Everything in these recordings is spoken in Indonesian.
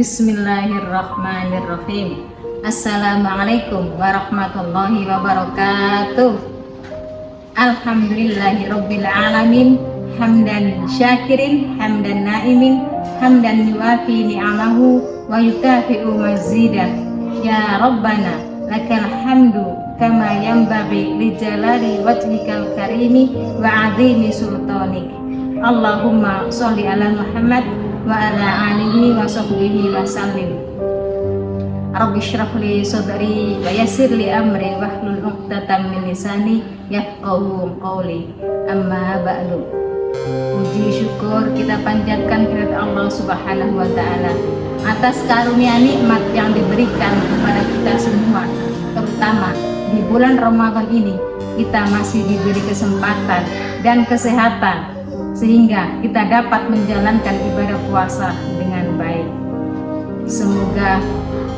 Bismillahirrahmanirrahim. Assalamualaikum warahmatullahi wabarakatuh. Alhamdulillahirabbil alamin. Hamdan syakirin, hamdan naimin, hamdan yuwafi ni'amahu wa yukafi'u mazidah. Ya Rabbana lakal hamdu kama yanbaghi li jalali wajhikal karimi wa 'azimi sultanik. Allahumma sholli ala Muhammad wa ala alihi wa sahbihi wa sallim. Rabbi shrah li sadri wa yassir li amri wahlul 'uqdatam min lisani yafqahu qawli. Amma ba'du. Puji syukur kita panjatkan kepada Allah Subhanahu wa taala atas karunia nikmat yang diberikan kepada kita semua, terutama di bulan Ramadan ini kita masih diberi kesempatan dan kesehatan sehingga kita dapat menjalankan ibadah puasa dengan baik. Semoga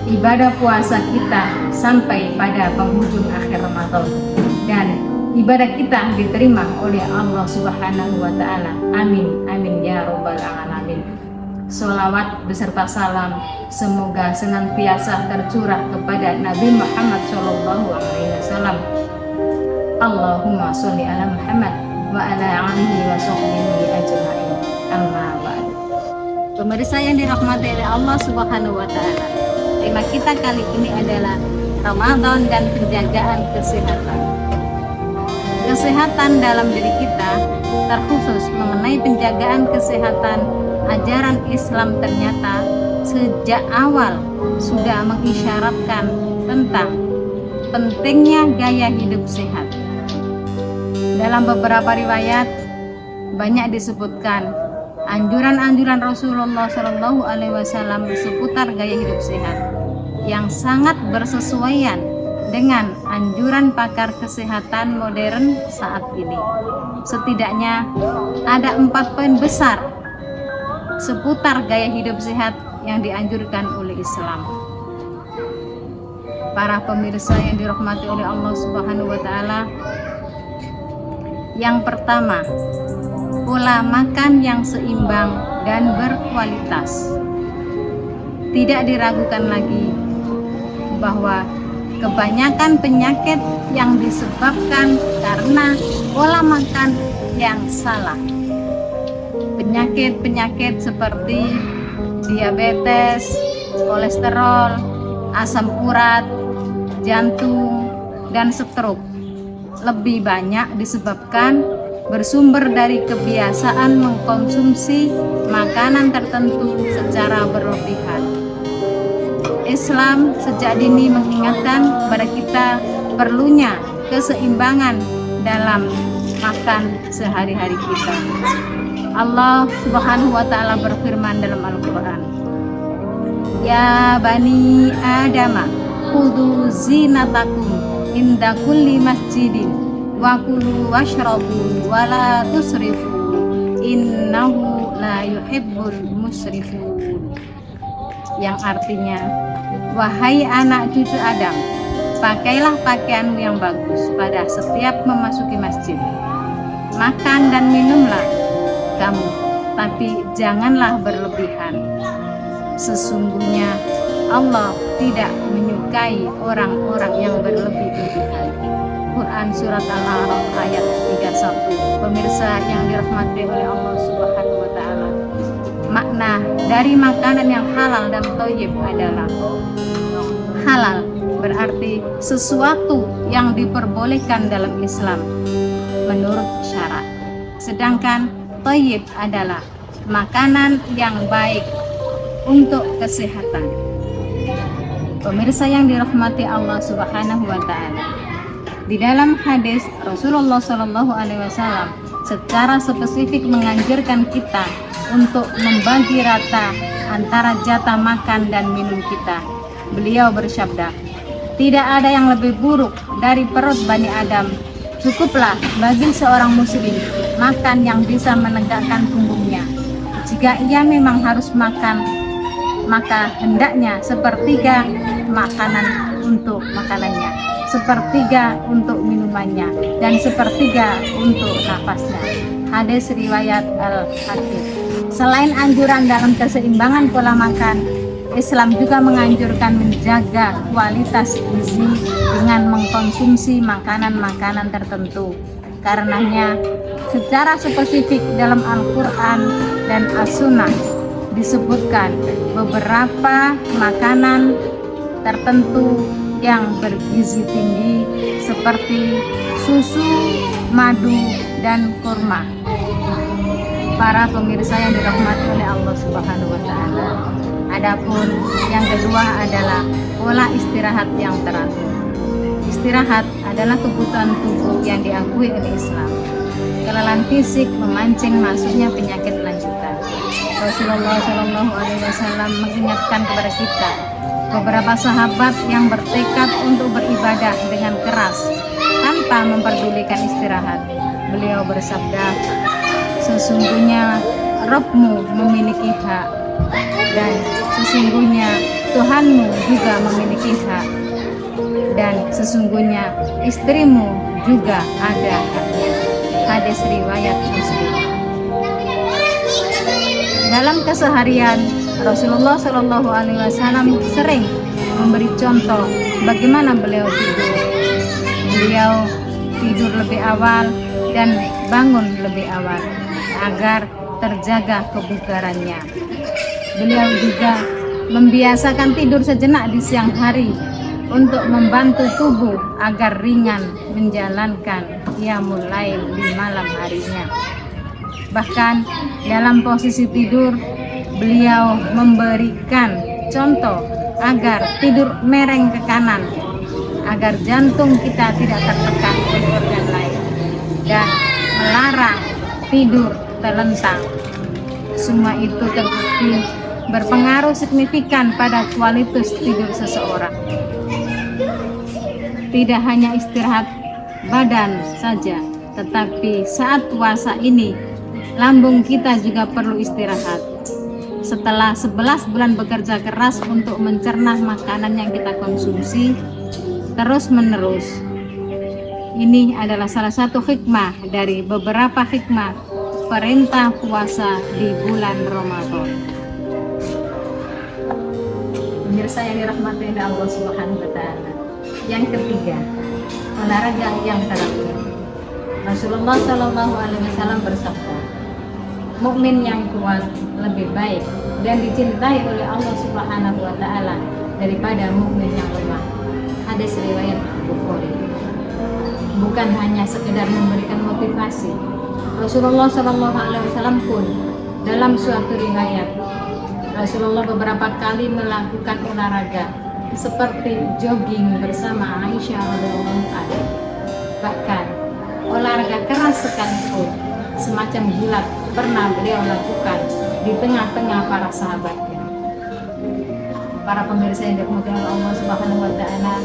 ibadah puasa kita sampai pada penghujung akhir Ramadan dan ibadah kita diterima oleh Allah Subhanahu wa taala. Amin amin ya rabbal alamin. Sholawat beserta salam semoga senantiasa tercurah kepada Nabi Muhammad SAW. Allahumma sholli ala Muhammad wa ala alihi wa sahbihi ajma'in. Amma ba'du. Pemirsa yang dirahmati oleh Allah Subhanahu wa taala. Tema kita kali ini adalah Ramadan dan penjagaan kesehatan. Kesehatan dalam diri kita, terkhusus mengenai penjagaan kesehatan, ajaran Islam ternyata sejak awal sudah mengisyaratkan tentang pentingnya gaya hidup sehat. Dalam beberapa riwayat banyak disebutkan anjuran-anjuran Rasulullah SAW seputar gaya hidup sehat yang sangat bersesuaian dengan anjuran pakar kesehatan modern saat ini. Setidaknya ada 4 poin besar seputar gaya hidup sehat yang dianjurkan oleh Islam. Para pemirsa yang dirahmati oleh Allah Subhanahu wa taala, yang pertama, pola makan yang seimbang dan berkualitas. Tidak diragukan lagi bahwa kebanyakan penyakit yang disebabkan karena pola makan yang salah. Penyakit-penyakit seperti diabetes, kolesterol, asam urat, jantung, dan stroke lebih banyak disebabkan bersumber dari kebiasaan mengkonsumsi makanan tertentu secara berlebihan. Islam sejak dini mengingatkan kepada kita perlunya keseimbangan dalam makan sehari-hari kita. Allah Subhanahu wa taala berfirman dalam Al-Qur'an, "Ya bani Adama, khudhu zinatakum inda kulli masjidin wa kulu washrabu wa la tusrifu innahu la yuhibbul musrifun." Yang artinya, wahai anak cucu Adam, pakailah pakaianmu yang bagus pada setiap memasuki masjid. Makan dan minumlah kamu, tapi janganlah berlebihan. Sesungguhnya Allah tidak menyukai orang-orang yang berlebih-lebihan. Quran Surat Al-A'raf ayat 31. Pemirsa yang dirahmati oleh Allah Subhanahu wa taala, makna dari makanan yang halal dan thayyib adalah halal berarti sesuatu yang diperbolehkan dalam Islam menurut syarat. Sedangkan thayyib adalah makanan yang baik untuk kesehatan. Pemirsa yang dirahmati Allah Subhanahu wa taala, di dalam hadis Rasulullah SAW secara spesifik menganjurkan kita untuk membagi rata antara jatah makan dan minum kita. Beliau bersabda, "Tidak ada yang lebih buruk dari perut Bani Adam. Cukuplah bagi seorang muslim makan yang bisa menegakkan punggungnya. Jika ia memang harus makan, maka hendaknya sepertiga makanan untuk makanannya, sepertiga untuk minumannya, dan sepertiga untuk nafasnya." Hadis riwayat Al-Hakim. Selain anjuran dalam keseimbangan pola makan, Islam juga menganjurkan menjaga kualitas gizi dengan mengkonsumsi makanan-makanan tertentu. Karenanya, secara spesifik dalam Al-Quran dan As-Sunnah disebutkan beberapa makanan tertentu yang bergizi tinggi seperti susu, madu, dan kurma. Para pemirsa yang dirahmati oleh Allah Subhanahu wa taala. Adapun yang kedua adalah pola istirahat yang teratur. Istirahat adalah kebutuhan tubuh yang diakui oleh Islam. Kelelahan fisik memancing masuknya penyakit lanjutan. Rasulullah Shallallahu Alaihi Wasallam mengingatkan kepada kita beberapa sahabat yang bertekad untuk beribadah dengan keras tanpa memperdulikan istirahat. Beliau bersabda, sesungguhnya Rabbmu memiliki hak dan sesungguhnya Tuhanmu juga memiliki hak dan sesungguhnya istrimu juga ada haknya. Hadis riwayat Muslim. Dalam keseharian Rasulullah Shallallahu Alaihi Wasallam sering memberi contoh bagaimana beliau tidur. Beliau tidur lebih awal dan bangun lebih awal agar terjaga kebugarannya. Beliau juga membiasakan tidur sejenak di siang hari untuk membantu tubuh agar ringan menjalankan qiyamul lail di malam harinya. Bahkan dalam posisi tidur, beliau memberikan contoh agar tidur mereng ke kanan, agar jantung kita tidak tertekan oleh organ lain, dan melarang tidur terlentang. Semua itu terbukti berpengaruh signifikan pada kualitas tidur seseorang. Tidak hanya istirahat badan saja, tetapi saat puasa ini lambung kita juga perlu istirahat. Setelah 11 bulan bekerja keras untuk mencerna makanan yang kita konsumsi terus menerus, ini adalah salah satu hikmah dari beberapa hikmah perintah puasa di bulan Ramadan. Pemirsa yang dirahmati oleh Allah Subhanahu wa taala. Yang ketiga, olahraga yang teratur. Rasulullah Shallallahu Alaihi Wasallam bersabda, mukmin yang kuat lebih baik dan dicintai oleh Allah Subhanahu wa taala daripada mukmin yang lemah. Hadis riwayat Bukhari. Bukan hanya sekedar memberikan motivasi, Rasulullah Shallallahu Alaihi Wasallam pun dalam suatu riwayat, Rasulullah beberapa kali melakukan olahraga seperti jogging bersama Aisyah radhiyallahu anha. Bahkan olahraga keras sekalipun semacam gulat pernah beliau lakukan di tengah-tengah para sahabatnya. Para pemirsa yang dirahmati Allah Subhanahu wa taala,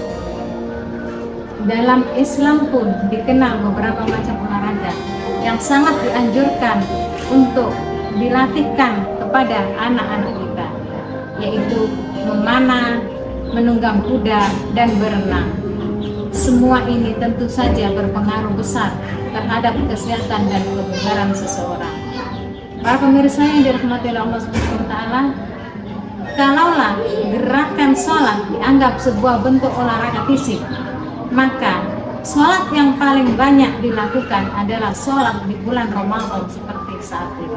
dalam Islam pun dikenal beberapa macam olahraga yang sangat dianjurkan untuk dilatihkan kepada anak-anak kita, yaitu memanah, menunggang kuda, dan berenang. Semua ini tentu saja berpengaruh besar terhadap kesehatan dan kebugaran seseorang. Para pemirsa yang dirahmati oleh Allah Subhanahu wa taala, kalaulah gerakan sholat dianggap sebuah bentuk olahraga fisik, maka sholat yang paling banyak dilakukan adalah sholat di bulan Ramadan seperti saat ini.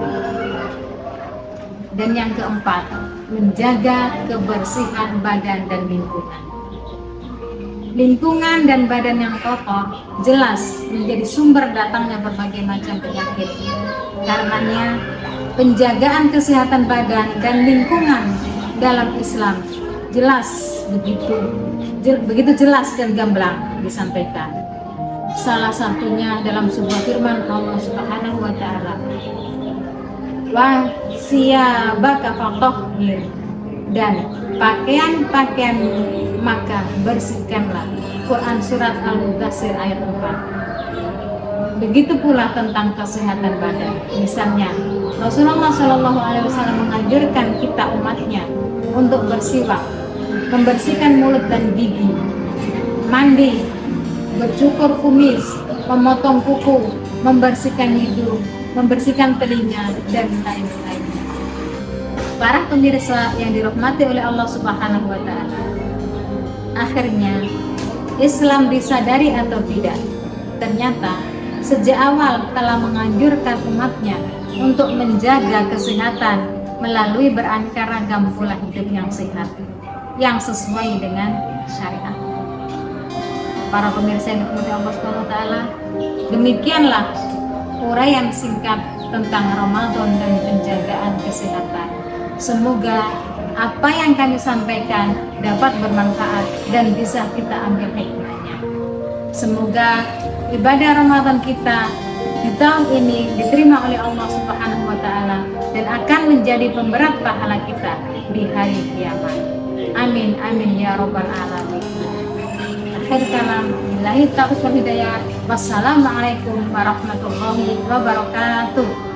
Dan yang keempat, menjaga kebersihan badan dan lingkungan. Lingkungan dan badan yang kotor jelas menjadi sumber datangnya berbagai macam penyakit. Karenanya, penjagaan kesehatan badan dan lingkungan dalam Islam jelas begitu jelas dan gamblang disampaikan. Salah satunya dalam sebuah firman Allah Subhanahu wa taala, wa siyabaka fatahhir, dan pakaian-pakaian maka bersihkanlah. Quran surat Al-Mudaththir ayat 4. Begitu pula tentang kesehatan badan. Misalnya, Rasulullah Shallallahu Alaihi Wasallam menganjurkan kita umatnya untuk bersiwak, membersihkan mulut dan gigi, mandi, bercukur kumis, memotong kuku, membersihkan hidung, membersihkan telinga, dan lain-lain. Para pemirsa yang dirahmati oleh Allah Subhanahu wa Ta'ala, akhirnya Islam disadari atau tidak, ternyata sejak awal telah menganjurkan umatnya untuk menjaga kesehatan melalui beraneka ragam pola hidup yang sehat, yang sesuai dengan syariat. Para pemirsa yang dirahmati Allah Subhanahu wa Ta'ala, demikianlah uraian singkat tentang Ramadan dan penjagaan kesehatan. Semoga apa yang kami sampaikan dapat bermanfaat dan bisa kita ambil hikmahnya. Semoga ibadah Ramadan kita di tahun ini diterima oleh Allah Subhanahu wa Ta'ala dan akan menjadi pemberat pahala kita di hari kiamat. Amin amin ya rabbal alamin. Akhir kalam, billahi taufiq wal hidayah. Wassalamualaikum warahmatullahi wabarakatuh.